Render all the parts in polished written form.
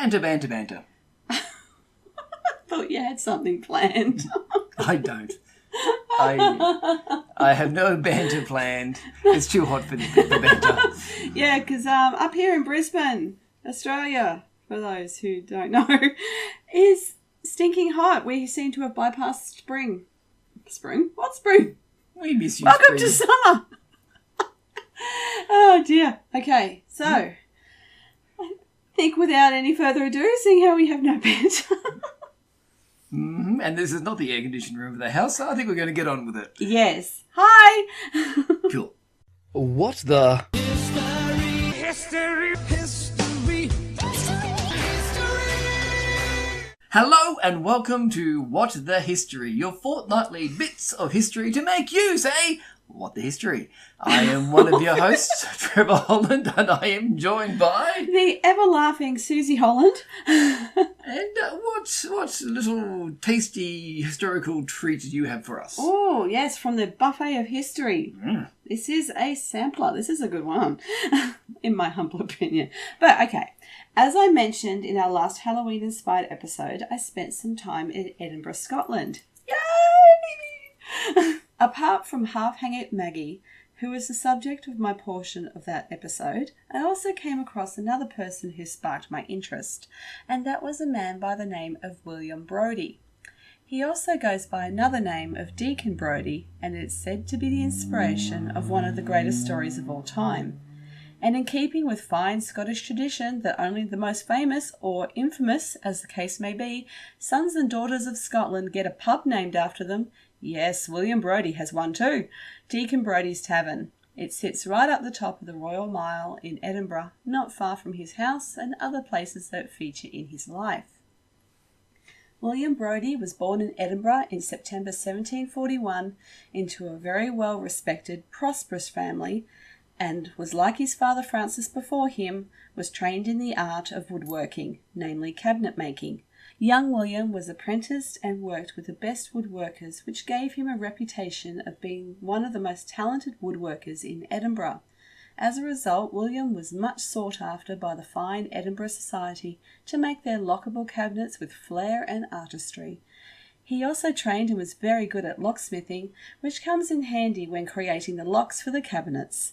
Banter. I thought you had something planned. I don't. I have no banter planned. It's too hot for banter. Yeah, because up here in Brisbane, Australia, for those who don't know, is stinking hot. We seem to have bypassed spring. Spring? What spring? We miss you, Welcome spring. to summer. Oh, dear. Okay, so I think without any further ado, seeing how we have no banter. And this is not the air-conditioned room of the house, so I think we're going to get on with it. Yes. Hi. Cool. What the... History. Hello and welcome to What the History, your fortnightly bits of history to make you say, what the history? I am one of your hosts, Trevor Holland, and I am joined by... The ever-laughing Suzie Holland. And what little tasty historical treat do you have for us? Oh, yes, from the buffet of history. This is a sampler. This is a good one, in my humble opinion. But, okay, as I mentioned in our last Halloween-inspired episode, I spent some time in Edinburgh, Scotland. Yay! Apart from half-hanging Maggie, who was the subject of my portion of that episode, I also came across another person who sparked my interest, and that was a man by the name of William Brodie. He also goes by another name of Deacon Brodie, and is said to be the inspiration of one of the greatest stories of all time. And in keeping with fine Scottish tradition that only the most famous, or infamous, as the case may be, sons and daughters of Scotland get a pub named after them, yes, William Brodie has one too, Deacon Brodie's Tavern. It sits right up the top of the Royal Mile in Edinburgh, not far from his house and other places that feature in his life. William Brodie was born in Edinburgh in September 1741 into a very well-respected, prosperous family, and was like his father Francis before him, was trained in the art of woodworking, namely cabinet making. Young William was apprenticed and worked with the best woodworkers, which gave him a reputation of being one of the most talented woodworkers in Edinburgh. As a result, William was much sought after by the fine Edinburgh society to make their lockable cabinets with flair and artistry. He also trained and was very good at locksmithing, which comes in handy when creating the locks for the cabinets.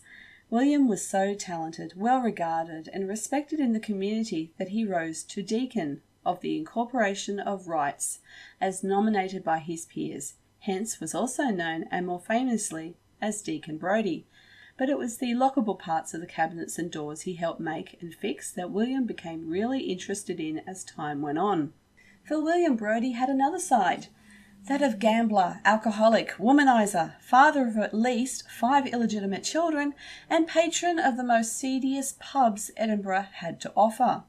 William was so talented, well regarded, and respected in the community that he rose to Deacon of the Incorporation of Rights, as nominated by his peers, hence was also known, and more famously, as Deacon Brodie. But it was the lockable parts of the cabinets and doors he helped make and fix that William became really interested in as time went on. For William Brodie had another side, that of gambler, alcoholic, womanizer, father of at least 5 illegitimate children, and patron of the most seediest pubs Edinburgh had to offer.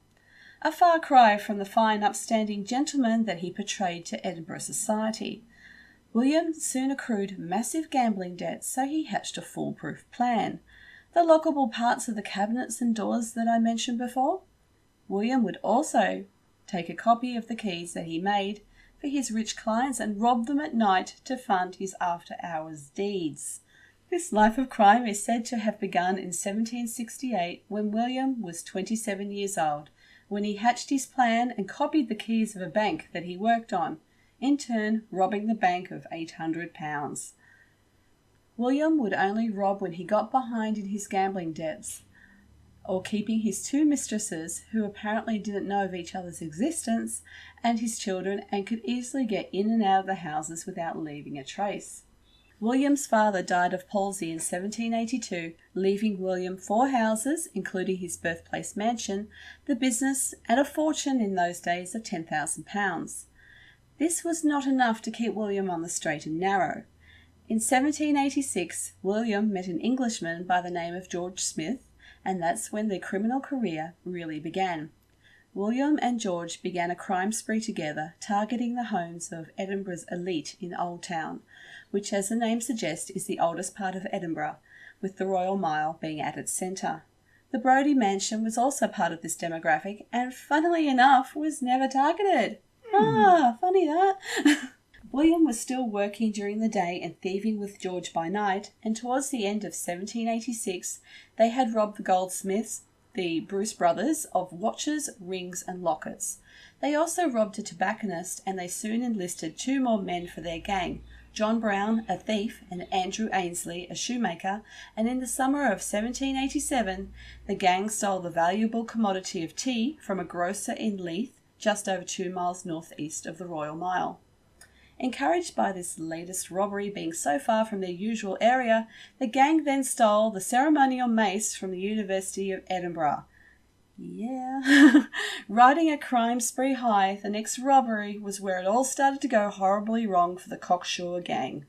A far cry from the fine upstanding gentleman that he portrayed to Edinburgh society. William soon accrued massive gambling debts, so he hatched a foolproof plan. The lockable parts of the cabinets and doors that I mentioned before. William would also take a copy of the keys that he made for his rich clients and rob them at night to fund his after-hours deeds. This life of crime is said to have begun in 1768 when William was 27 years old, when he hatched his plan and copied the keys of a bank that he worked on, in turn robbing the bank of £800. William would only rob when he got behind in his gambling debts, or keeping his 2 mistresses, who apparently didn't know of each other's existence, and his children, and could easily get in and out of the houses without leaving a trace. William's father died of palsy in 1782, leaving William 4 houses, including his birthplace mansion, the business, and a fortune in those days of £10,000. This was not enough to keep William on the straight and narrow. In 1786, William met an Englishman by the name of George Smith, and that's when their criminal career really began. William and George began a crime spree together, targeting the homes of Edinburgh's elite in Old Town, which, as the name suggests, is the oldest part of Edinburgh, with the Royal Mile being at its centre. The Brodie mansion was also part of this demographic, and funnily enough, was never targeted. Funny that. William was still working during the day and thieving with George by night, and towards the end of 1786 they had robbed the goldsmiths, the Bruce brothers, of watches, rings and lockets. They also robbed a tobacconist, and they soon enlisted 2 more men for their gang, John Brown, a thief, and Andrew Ainsley, a shoemaker, and in the summer of 1787, the gang stole the valuable commodity of tea from a grocer in Leith, just over 2 miles northeast of the Royal Mile. Encouraged by this latest robbery being so far from their usual area, the gang then stole the ceremonial mace from the University of Edinburgh. Yeah. Riding a crime spree high, the next robbery was where it all started to go horribly wrong for the cocksure gang.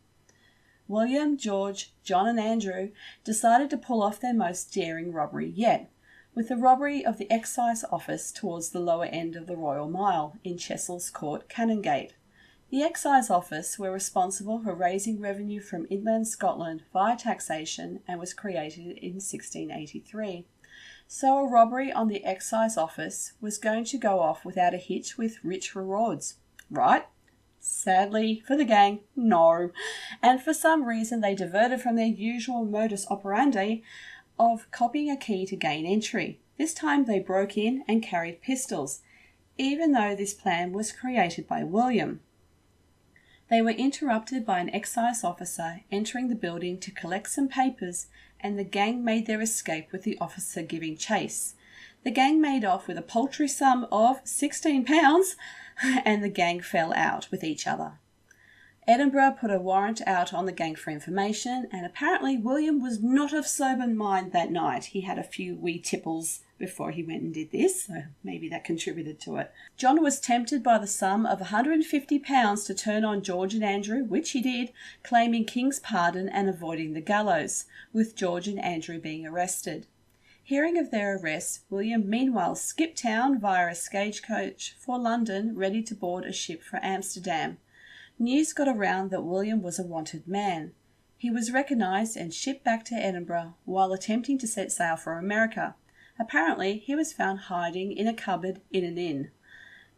William, George, John and Andrew decided to pull off their most daring robbery yet, with the robbery of the excise office towards the lower end of the Royal Mile in Chisel's Court, Canongate. The excise office were responsible for raising revenue from inland Scotland via taxation and was created in 1683. So a robbery on the excise office was going to go off without a hitch with rich rewards, right? Sadly, for the gang, no. And for some reason they diverted from their usual modus operandi of copying a key to gain entry. This time they broke in and carried pistols, even though this plan was created by William. They were interrupted by an excise officer entering the building to collect some papers, and the gang made their escape with the officer giving chase. The gang made off with a paltry sum of £16, and the gang fell out with each other. Edinburgh put a warrant out on the gang for information, and apparently William was not of sober mind that night. He had a few wee tipples before he went and did this, so maybe that contributed to it. John was tempted by the sum of £150 to turn on George and Andrew, which he did, claiming King's pardon and avoiding the gallows, with George and Andrew being arrested. Hearing of their arrest, William meanwhile skipped town via a stagecoach for London, ready to board a ship for Amsterdam. News got around that William was a wanted man. He was recognised and shipped back to Edinburgh while attempting to set sail for America. Apparently, he was found hiding in a cupboard in an inn.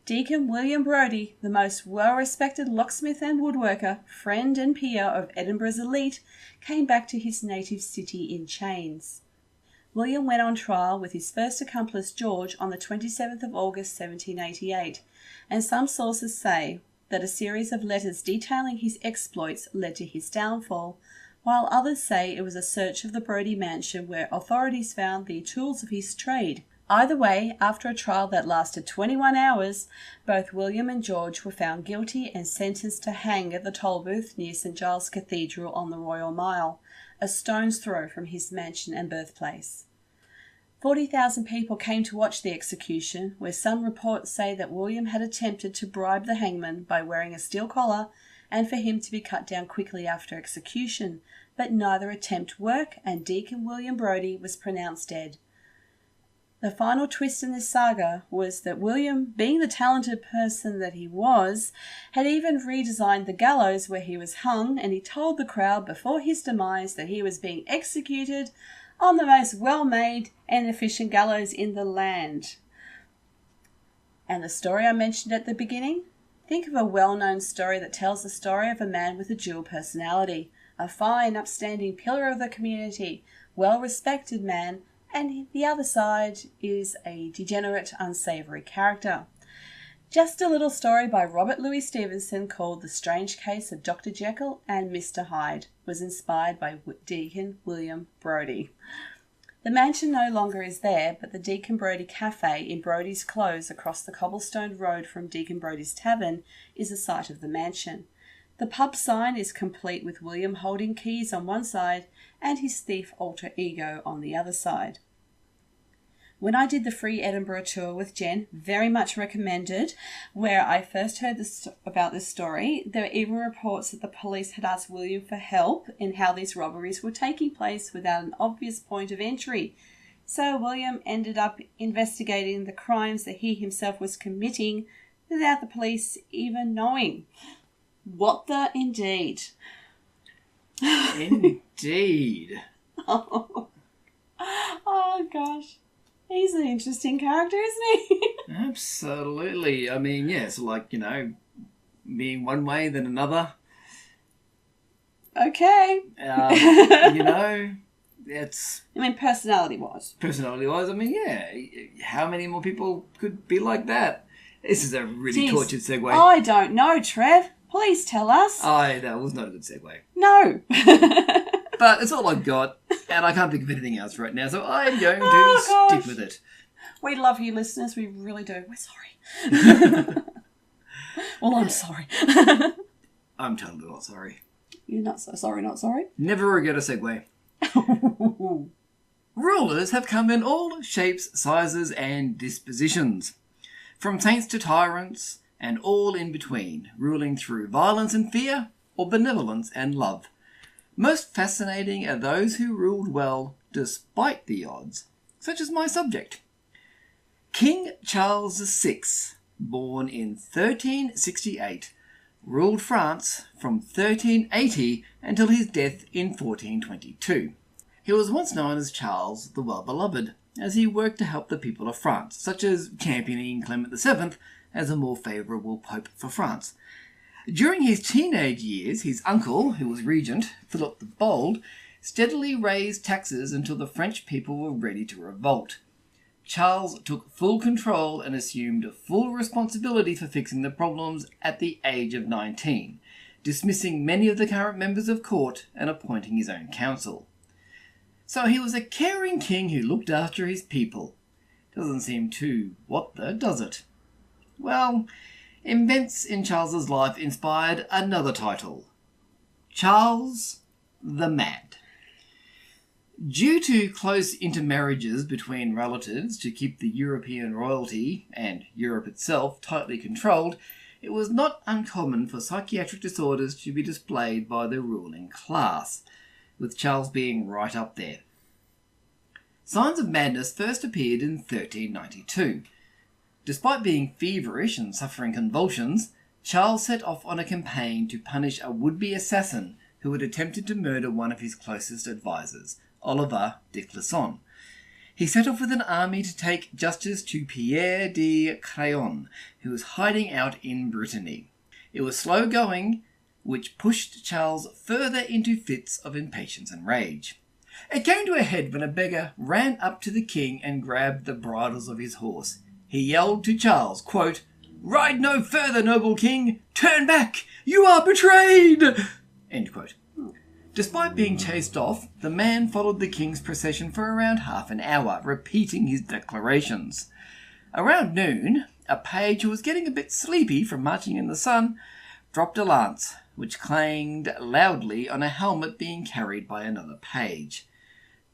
Deacon William Brodie, the most well-respected locksmith and woodworker, friend and peer of Edinburgh's elite, came back to his native city in chains. William went on trial with his first accomplice George on the 27th of August 1788, and some sources say that a series of letters detailing his exploits led to his downfall, while others say it was a search of the Brodie mansion where authorities found the tools of his trade. Either way, after a trial that lasted 21 hours, both William and George were found guilty and sentenced to hang at the toll booth near St Giles Cathedral on the Royal Mile, a stone's throw from his mansion and birthplace. 40,000 people came to watch the execution, where some reports say that William had attempted to bribe the hangman by wearing a steel collar and for him to be cut down quickly after execution, but neither attempt worked and Deacon William Brodie was pronounced dead. The final twist in this saga was that William, being the talented person that he was, had even redesigned the gallows where he was hung, and he told the crowd before his demise that he was being executed on the most well-made and efficient gallows in the land. And the story I mentioned at the beginning? Think of a well-known story that tells the story of a man with a dual personality, a fine, upstanding pillar of the community, well-respected man, and the other side is a degenerate, unsavoury character. Just a little story by Robert Louis Stevenson called The Strange Case of Dr. Jekyll and Mr. Hyde was inspired by Deacon William Brodie. The mansion no longer is there, but the Deacon Brodie Cafe in Brodie's Close across the cobblestone road from Deacon Brodie's Tavern is the site of the mansion. The pub sign is complete with William holding keys on one side and his thief alter ego on the other side. When I did the free Edinburgh tour with Jen, very much recommended, where I first heard about this story, there were even reports that the police had asked William for help in how these robberies were taking place without an obvious point of entry. So William ended up investigating the crimes that he himself was committing without the police even knowing. What the indeed? Indeed. Oh gosh. He's an interesting character, isn't he? Absolutely. I mean, yes, like, being one way then another. Okay. It's... I mean, personality-wise. Personality-wise, I mean, yeah. How many more people could be like that? This is a really tortured segue. I don't know, Trev. Please tell us. That was not a good segue. No. But it's all I've got, and I can't think of anything else right now, so I'm going to stick with it. We love you, listeners. We really do. We're sorry. Well, I'm sorry. I'm totally not sorry. You're not so sorry, not sorry? Never regret a segue. Rulers have come in all shapes, sizes, and dispositions. From saints to tyrants, and all in between, ruling through violence and fear, or benevolence and love. Most fascinating are those who ruled well despite the odds, such as my subject. King Charles VI, born in 1368, ruled France from 1380 until his death in 1422. He was once known as Charles the Well-Beloved, as he worked to help the people of France, such as championing Clement VII as a more favourable pope for France. During his teenage years, his uncle, who was regent, Philip the Bold, steadily raised taxes until the French people were ready to revolt. Charles took full control and assumed full responsibility for fixing the problems at the age of 19, dismissing many of the current members of court and appointing his own council. So he was a caring king who looked after his people. Doesn't seem too what the, does it? Well, events in Charles's life inspired another title, Charles the Mad. Due to close intermarriages between relatives to keep the European royalty and Europe itself tightly controlled, it was not uncommon for psychiatric disorders to be displayed by the ruling class, with Charles being right up there. Signs of madness first appeared in 1392. Despite being feverish and suffering convulsions, Charles set off on a campaign to punish a would-be assassin who had attempted to murder one of his closest advisors, Oliver de Clisson. He set off with an army to take justice to Pierre de Craon, who was hiding out in Brittany. It was slow going, which pushed Charles further into fits of impatience and rage. It came to a head when a beggar ran up to the king and grabbed the bridles of his horse. He yelled to Charles, quote, "Ride no further, noble king! Turn back! You are betrayed!" End quote. Despite being chased off, the man followed the king's procession for around half an hour, repeating his declarations. Around noon, a page who was getting a bit sleepy from marching in the sun dropped a lance, which clanged loudly on a helmet being carried by another page.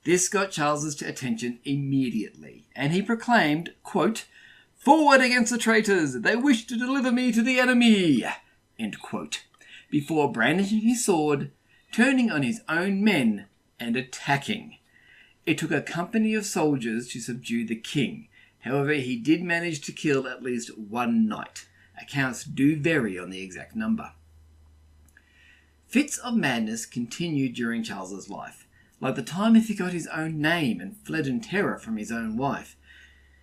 This got Charles's attention immediately, and he proclaimed, quote, "Forward against the traitors! They wish to deliver me to the enemy!" End quote. Before brandishing his sword, turning on his own men, and attacking. It took a company of soldiers to subdue the king. However, he did manage to kill at least one knight. Accounts do vary on the exact number. Fits of madness continued during Charles's life, like the time he forgot his own name and fled in terror from his own wife.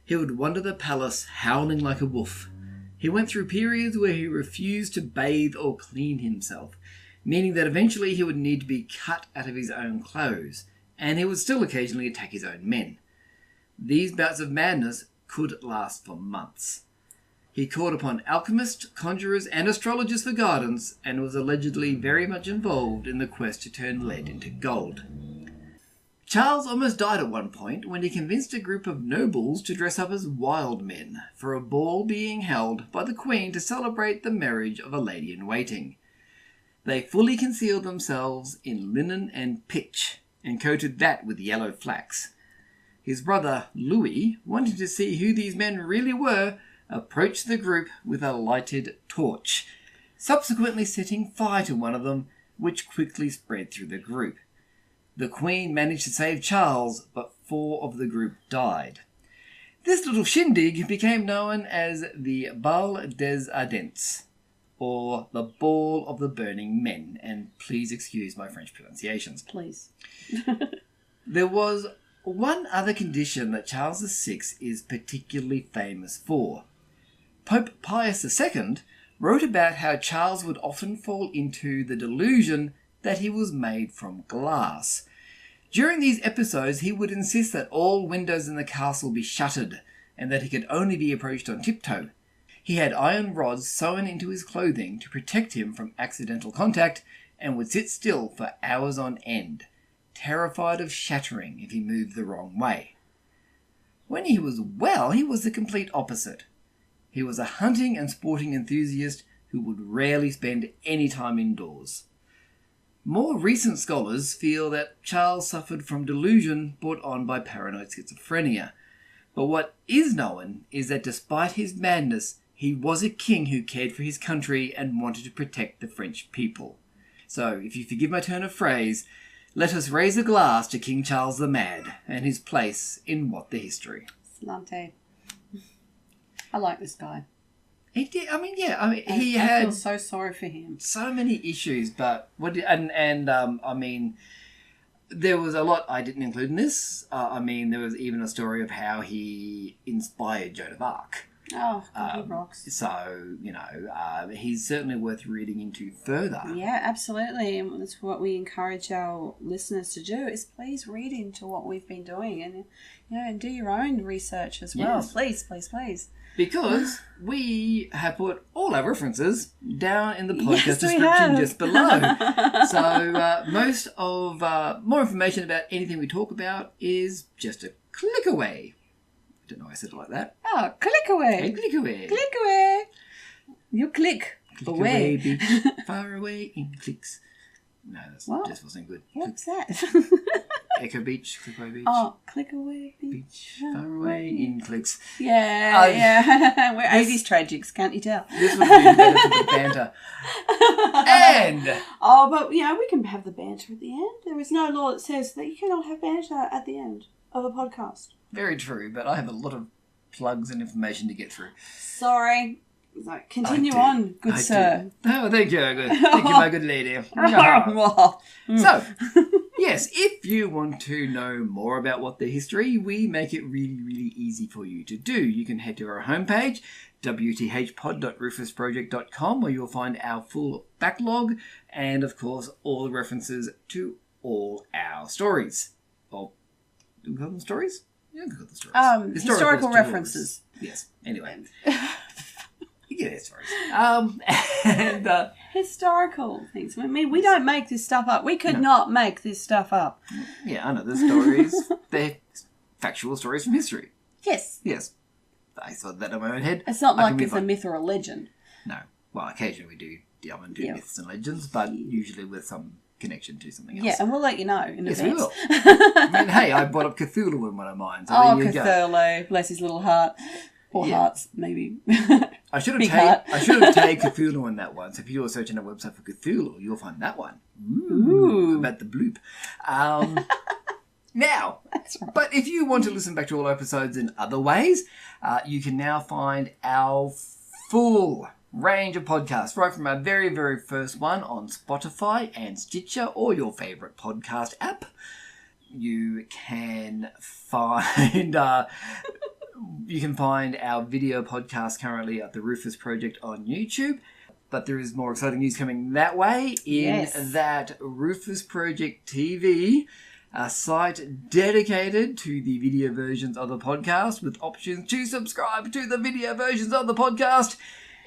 He would wander the palace howling like a wolf. He went through periods where he refused to bathe or clean himself, meaning that eventually he would need to be cut out of his own clothes, and he would still occasionally attack his own men. These bouts of madness could last for months. He called upon alchemists, conjurers, and astrologers for guidance, and was allegedly very much involved in the quest to turn lead into gold. Charles almost died at one point when he convinced a group of nobles to dress up as wild men for a ball being held by the Queen to celebrate the marriage of a lady-in-waiting. They fully concealed themselves in linen and pitch, and coated that with yellow flax. His brother, Louis, wanting to see who these men really were, approached the group with a lighted torch, subsequently setting fire to one of them, which quickly spread through the group. The Queen managed to save Charles, but 4 of the group died. This little shindig became known as the Bal des Ardents, or the Ball of the Burning Men, and please excuse my French pronunciations. Please. There was one other condition that Charles VI is particularly famous for. Pope Pius II wrote about how Charles would often fall into the delusion that he was made from glass. During these episodes, he would insist that all windows in the castle be shuttered and that he could only be approached on tiptoe. He had iron rods sewn into his clothing to protect him from accidental contact and would sit still for hours on end, terrified of shattering if he moved the wrong way. When he was well, he was the complete opposite. He was a hunting and sporting enthusiast who would rarely spend any time indoors. More recent scholars feel that Charles suffered from delusion brought on by paranoid schizophrenia. But what is known is that despite his madness, he was a king who cared for his country and wanted to protect the French people. So, if you forgive my turn of phrase, let us raise a glass to King Charles the Mad and his place in What the History. Slante. I like this guy. He did. I I feel so sorry for him. So many issues, but there was a lot I didn't include in this. There was even a story of how he inspired Joan of Arc. Oh, he rocks. So, he's certainly worth reading into further. Yeah, absolutely. And that's what we encourage our listeners to do, is please read into what we've been doing and do your own research as well. Yes. Please, please, please. Because we have put all our references down in the podcast description just below. So most of more information about anything we talk about is just a click away. I don't know why I said it like that. Oh, click away. Hey, click away. Click away. You click away. Beach, far away in clicks. No, that just wasn't good. What's that? Echo Beach, Click Away Beach. Oh, Click Away Beach, far away in clicks. Yeah. We're 80s tragics, can't you tell? This would be better for the banter. And... but, we can have the banter at the end. There is no law that says that you cannot have banter at the end of a podcast. Very true, but I have a lot of plugs and information to get through. Sorry. Continue on, good sir. Oh, thank you, good. Thank you, my good lady. So, yes, if you want to know more about What the History, we make it really, really easy for you to do. You can head to our homepage, wthpod.rufusproject.com, where you'll find our full backlog and, of course, all the references to all our stories. Or, do we call them stories? Yeah, we call them stories. Historical references. Yes, anyway. Stories. Historical things. I mean, we don't make this stuff up. We could not make this stuff up. Yeah, I know. The stories, they're factual stories from history. Yes. Yes. I thought that in my own head. It's not like it's a myth or a legend. No. Well, occasionally we do myths and legends, but usually with some connection to something else. Yeah, and we'll let you know in advance. Yes, we will. I brought up Cthulhu in one of mine. So there you Cthulhu. Go. Bless his little heart. Or hearts, maybe. I should have tagged Cthulhu in that one. So if you were searching a website for Cthulhu, you'll find that one. Ooh. About the bloop. Now, that's right. But if you want to listen back to all episodes in other ways, you can now find our full range of podcasts, right from our very, very first one on Spotify and Stitcher or your favourite podcast app. You can find... You can find our video podcast currently at the Rufus Project on YouTube. But there is more exciting news coming that way that Rufus Project TV, a site dedicated to the video versions of the podcast with options to subscribe to the video versions of the podcast,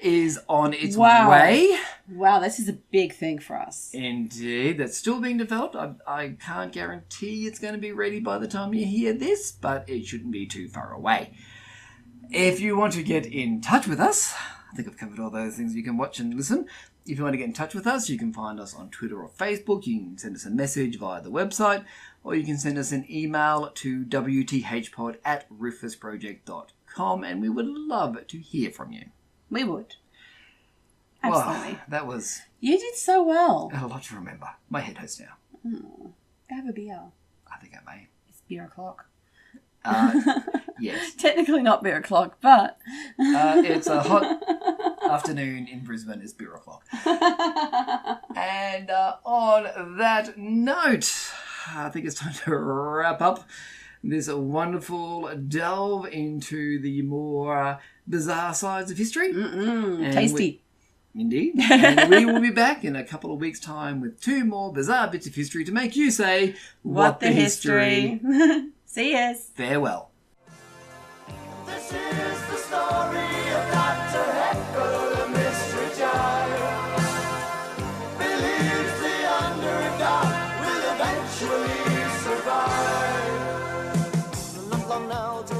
is on its way. Wow, this is a big thing for us. Indeed. That's still being developed. I can't guarantee it's going to be ready by the time you hear this, but it shouldn't be too far away. If you want to get in touch with us, I think I've covered all those things you can watch and listen. If you want to get in touch with us, you can find us on Twitter or Facebook. You can send us a message via the website, or you can send us an email to wthpod@rufusproject.com, and we would love to hear from you. We would. Absolutely. Well, that was... You did so well. A lot to remember. My head hurts now. Have a beer. I think I may. It's beer o'clock. Yes. Technically not beer o'clock, but... it's a hot afternoon in Brisbane. It's beer o'clock. And on that note, I think it's time to wrap up this wonderful delve into the more bizarre sides of history. Tasty. Indeed. And we will be back in a couple of weeks' time with 2 more bizarre bits of history to make you say, What the history? See yous. Farewell. This is the story of Dr. Heckyl, the mystery child. Believes the underdog will eventually survive. Look now to